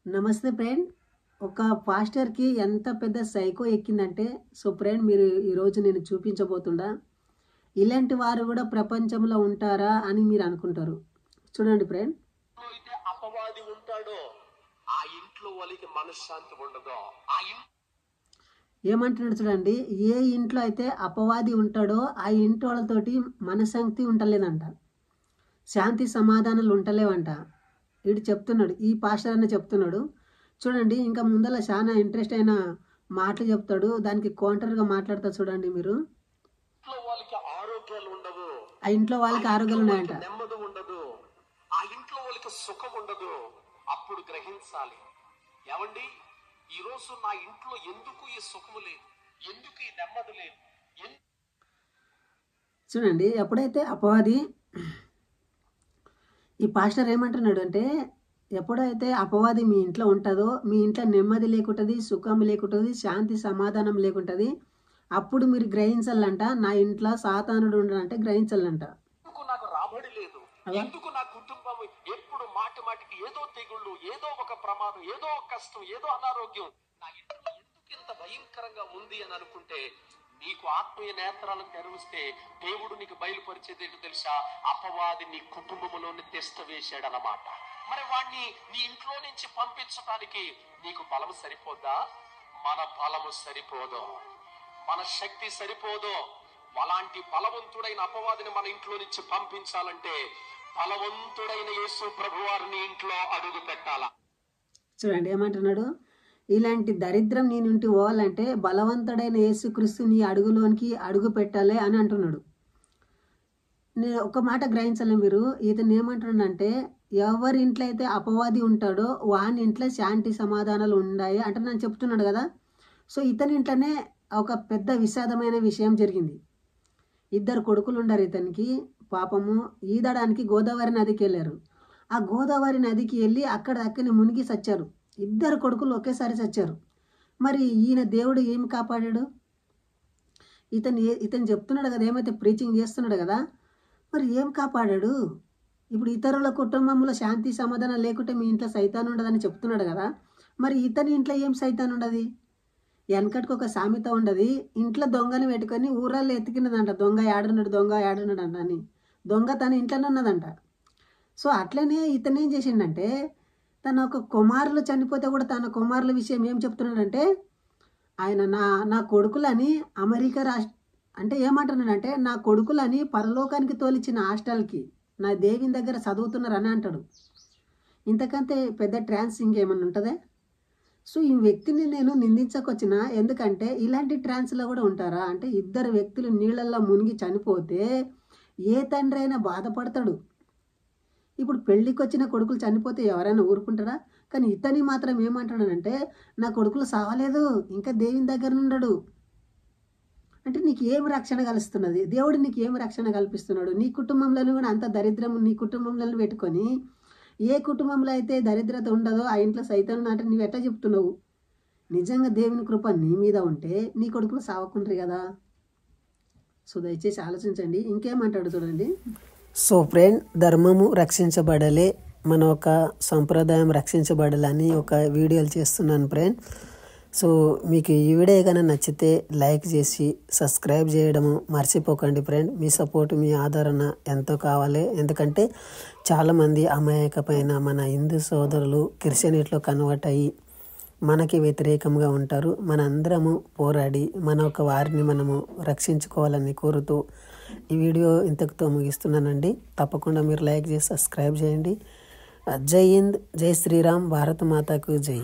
నమస్తే ఫ్రెండ్. ఒక పాస్టర్కి ఎంత పెద్ద సైకో ఎక్కిందంటే, సో ఫ్రెండ్ మీరు ఈరోజు నేను చూపించబోతుండా. ఇలాంటి వారు కూడా ప్రపంచంలో ఉంటారా అని మీరు అనుకుంటారు. చూడండి ఫ్రెండ్. అయితే అపవాది ఉంటాడో ఆ ఇంట్లో వాళ్ళకి మనశ్శాంతి ఉండదో. ఏమంటున్నాడు చూడండి. ఏ ఇంట్లో అయితే అపవాది ఉంటాడో ఆ ఇంటి వాళ్ళతోటి మనశ్శాంతి ఉండలేదంట, శాంతి సమాధానాలు ఉండలేవంట. వీడు చెప్తున్నాడు, ఈ పాస్టర్ అన్న చెప్తున్నాడు. చూడండి, ఇంకా ముందర చాలా ఇంట్రెస్ట్ అయిన మాటలు చెప్తాడు, దానికి కౌంటర్గా మాట్లాడతాడు. చూడండి మీరు. వాళ్ళకి ఆరోగ్యాలు ఉండవు, ఆ ఇంట్లో వాళ్ళకి ఆరోగ్యాలు ఉన్నాయంట, నెమ్మది ఉండదు, ఆ ఇంట్లో వాళ్ళకి సుఖం ఉండదు. అప్పుడు గ్రహించాలి, ఏమండి ఈరోజు నా ఇంట్లో ఎందుకు ఈ సుఖము లేదు, ఎందుకు ఈ నెమ్మది లేదు. చూడండి, ఎప్పుడైతే అపవాది, ఈ పాస్టర్ ఏమంటున్నాడు అంటే, ఎప్పుడైతే అపవాది మీ ఇంట్లో ఉంటుందో మీ ఇంట్లో నెమ్మది లేకుంటుంది, సుఖం లేకుంటుంది, శాంతి సమాధానం లేకుంటుంది. అప్పుడు మీరు గ్రహించాలంట, నా ఇంట్లో సాతానుడు ఉండడంటే గ్రహించాలంట. నాకు రాబడి లేదు, ఎందుకు నా కుటుంబం ఎప్పుడు మాటి మాటికి ఏదో తెగుళ్ళు, ఏదో ఒక ప్రమాదం, ఏదో ఒక కష్టం, ఏదో అనారోగ్యం, నా ఇంట్లో ఎందుకు ఇంత భయంకరంగా ఉంది అని అనుకుంటే, నీకు ఆత్మీయ నేత్రాలను తెరిస్తే దేవుడు నీకు బయలుపరిచేది ఏంటో తెలుసా? అపవాది నీ కుటుంబంలోని తిష్ట వేశాడనమాట. మరి వాడిని నీ ఇంట్లో నుంచి పంపించడానికి నీకు బలము సరిపోద్దా? మన బలము సరిపోదు, మన శక్తి సరిపోదు. అలాంటి బలవంతుడైన అపవాదిని మన ఇంట్లో నుంచి పంపించాలంటే బలవంతుడైన యేసు ప్రభువారిని ఇంట్లో అడుగు పెట్టాలా. చూడండి ఏమంటున్నాడు, ఇలాంటి దరిద్రం నీ నుండి పోవాలంటే బలవంతుడైన యేసుక్రీస్తు నీ అడుగులోనికి అడుగు పెట్టాలి అని అంటున్నాడు. నేను ఒక మాట గ్రహించాలి మీరు. ఇతను ఏమంటున్నాడంటే, ఎవరి ఇంట్లో అయితే అపవాది ఉంటాడో వాని ఇంట్లో శాంతి సమాధానాలు ఉన్నాయి అంటే నేను చెప్తున్నాడు కదా. సో ఇతని ఇంట్లోనే ఒక పెద్ద విషాదమైన విషయం జరిగింది. ఇద్దరు కొడుకులు ఉండారు ఇతనికి. పాపము ఈదడానికి గోదావరి నదికి వెళ్ళారు. ఆ గోదావరి నదికి వెళ్ళి అక్కడిని మునిగి చచ్చారు. ఇద్దరు కొడుకులు ఒకేసారి చచ్చారు. మరి ఈయన దేవుడు ఏమి కాపాడాడు? ఇతను చెప్తున్నాడు కదా, ఏమైతే ప్రీచింగ్ చేస్తున్నాడు కదా, మరి ఏం కాపాడాడు? ఇప్పుడు ఇతరుల కుటుంబంలో శాంతి సమాధానం లేకుంటే మీ ఇంట్లో సైతాన్ ఉండదని చెప్తున్నాడు కదా, మరి ఇతని ఇంట్లో ఏం సైతాన్ ఉండదు? వెనకటికి ఒక సామెత ఉండదు, ఇంట్లో దొంగని పెట్టుకొని ఊరాల్లో ఎత్తుకినదంట, దొంగ ఏడున్నాడు అంట అని. దొంగ తన ఇంట్లోనే ఉన్నదంట. సో అట్లనే ఇతను ఏం చేసిండంటే, తన ఒక కుమారులు చనిపోతే కూడా తన కుమారుల విషయం ఏం చెప్తున్నాడంటే, ఆయన నా కొడుకులని అమెరికా అంటే ఏమంటున్నాడంటే, నా కొడుకులని పరలోకానికి తోలిచ్చిన హాస్టల్కి నా దేవుని దగ్గర చదువుతున్నారని అంటాడు. ఇంతకంటే పెద్ద ట్రాన్స్ ఇంకేమన్నా ఉంటుందే? సో ఈ వ్యక్తిని నేను నిందించకొచ్చిన, ఎందుకంటే ఇలాంటి ట్రాన్స్లో కూడా ఉంటారా అంటే, ఇద్దరు వ్యక్తులు నీళ్ళల్లో మునిగి చనిపోతే ఏ తండ్రి అయినా బాధపడతాడు. ఇప్పుడు పెళ్ళికి వచ్చిన కొడుకులు చనిపోతే ఎవరైనా ఊరుకుంటారా? కానీ ఇతని మాత్రం ఏమంటాడనంటే, నా కొడుకులు సావలేదు, ఇంకా దేవుని దగ్గర ఉండడు అంటే నీకు ఏమి రక్షణ కలుస్తున్నది? దేవుడు నీకు ఏమి రక్షణ కల్పిస్తున్నాడు? నీ కుటుంబంలో కూడా అంత దరిద్రం నీ కుటుంబంలో పెట్టుకొని, ఏ కుటుంబంలో అయితే దరిద్రత ఉండదో ఆ ఇంట్లో సైతాను అంటే నువ్వు ఎట్లా చెప్తున్నావు? నిజంగా దేవుని కృప నీ మీద ఉంటే నీ కొడుకులు సావకుండ్రి కదా. సో దయచేసి ఆలోచించండి. ఇంకేమంటాడు చూడండి. సో ఫ్రెండ్, ధర్మము రక్షించబడలే, మన ఒక సంప్రదాయం రక్షించబడాలని ఒక వీడియోలు చేస్తున్నాను ఫ్రెండ్. సో మీకు ఈ వీడియో కన్నా నచ్చితే లైక్ చేసి సబ్స్క్రైబ్ చేయడము మర్చిపోకండి ఫ్రెండ్. మీ సపోర్ట్, మీ ఆదరణ ఎంతో కావాలి. ఎందుకంటే చాలామంది అమాయకమైన మన హిందూ సోదరులు క్రిస్టియనిటీలో కన్వర్ట్ అయ్యి మనకి వ్యతిరేకంగా ఉంటారు. మనందరము పోరాడి మన ఒక వారిని మనము రక్షించుకోవాలని కోరుతూ ఈ వీడియో ఇంతకుతో ముగిస్తున్నానండి. తప్పకుండా మీరు లైక్ చేసి సబ్స్క్రైబ్ చేయండి. జై హింద్, జై శ్రీరామ్, భారత మాతాకు జై.